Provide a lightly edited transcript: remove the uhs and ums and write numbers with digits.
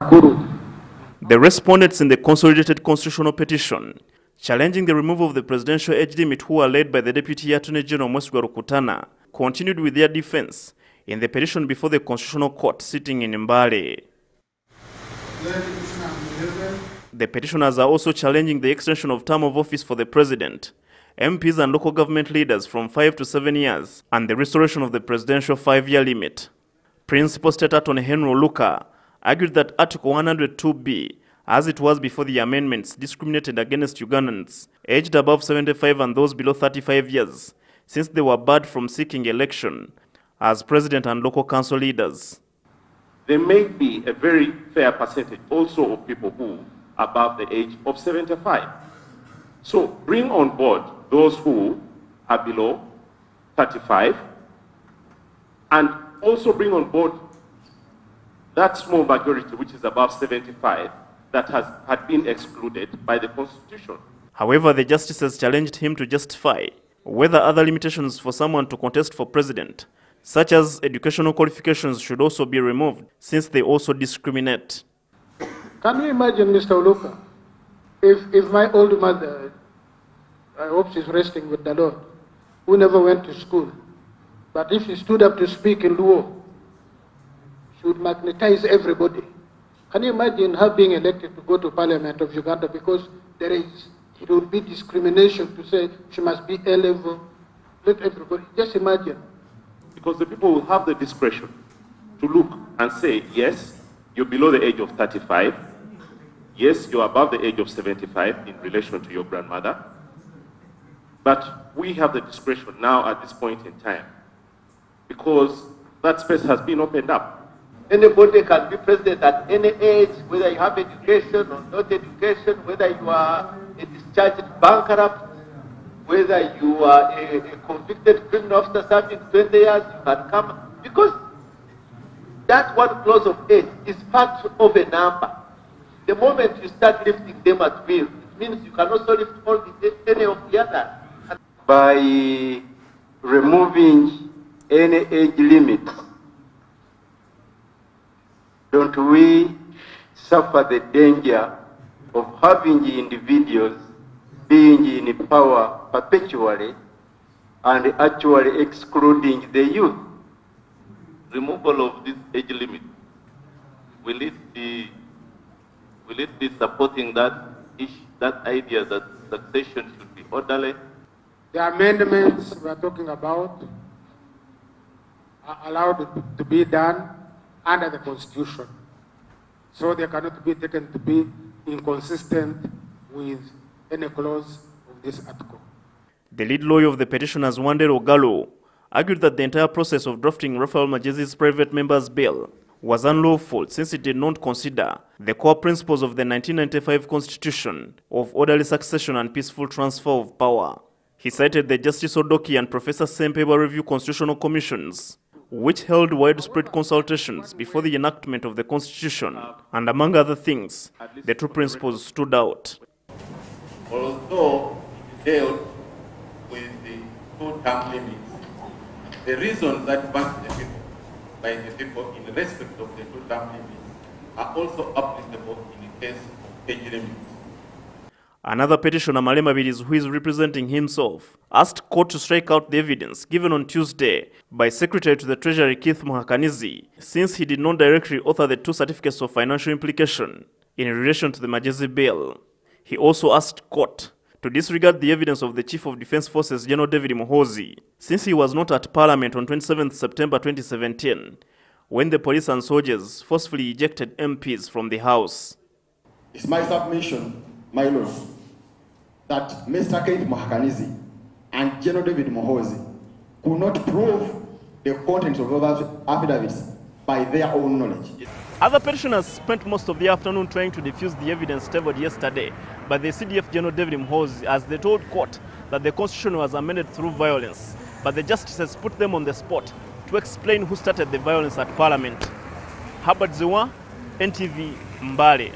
The respondents in the consolidated constitutional petition challenging the removal of the presidential age limit, who are led by the Deputy Attorney General Ugandans, continued with their defense in the petition before the Constitutional Court sitting in Mbale. The petitioners are also challenging the extension of term of office for the president, MPs and local government leaders from 5 to 7 years, and the restoration of the presidential 5-year limit. Principal State Attorney Henry Oluka argued that Article 102B, as it was before the amendments, discriminated against Ugandans aged above 75 and those below 35 years, since they were barred from seeking election as president and local council leaders. There may be a very fair percentage also of people who are above the age of 75. So bring on board those who are below 35 and also bring on board that small majority which is above 75 that had been excluded by the Constitution. However, the justices challenged him to justify whether other limitations for someone to contest for president, such as educational qualifications, should also be removed, since they also discriminate. Can you imagine, Mr. Oluka, if my old mother, I hope she's resting with the Lord, who never went to school, but if she stood up to speak in Luo, she would magnetize everybody. Can you imagine her being elected to go to Parliament of Uganda because it would be discrimination to say she must be A-level? Let everybody, just imagine. Because the people will have the discretion to look and say, yes, you're below the age of 35. Yes, you're above the age of 75 in relation to your grandmother. But we have the discretion now at this point in time because that space has been opened up. Anybody can be president at any age, whether you have education or not education, whether you are a discharged bankrupt, whether you are a convicted criminal officer serving 20 years, you can come. Because that one clause of age is part of a number. The moment you start lifting them at will, it means you can also lift any of the others. By removing any age limit, don't we suffer the danger of having individuals being in power perpetually and actually excluding the youth? Removal of this age limit, will it be supporting that idea that succession should be orderly? The amendments we are talking about are allowed to be done under the Constitution. So they cannot be taken to be inconsistent with any clause of this article. The lead lawyer of the petitioners, Mbale Ogalo, argued that the entire process of drafting Raphael Majezi's private member's bill was unlawful since it did not consider the core principles of the 1995 Constitution of orderly succession and peaceful transfer of power. He cited the Justice Odoki and Professor Sempeba review constitutional commissions, which held widespread consultations before the enactment of the Constitution, and among other things, the two principles stood out. Although it dealt with the two-term limits, the reasons that passed by the people in respect of the two-term limits are also applicable in the case of age limits. Another petitioner, Malema Bilis, who is representing himself, asked court to strike out the evidence given on Tuesday by Secretary to the Treasury Keith Muhakanizi, since he did not directly author the two certificates of financial implication in relation to the Majezi bill. He also asked court to disregard the evidence of the Chief of Defense Forces, General David Muhoozi, since he was not at Parliament on 27 September 2017, when the police and soldiers forcefully ejected MPs from the House. It's my submission, my lord, that Mr. Keith Muhakanizi and General David Muhoozi could not prove the contents of those affidavits by their own knowledge. Other petitioners spent most of the afternoon trying to defuse the evidence tabled yesterday by the CDF General David Muhoozi, as they told court that the Constitution was amended through violence, but the justices put them on the spot to explain who started the violence at Parliament. Habad Ziwa, NTV, Mbale.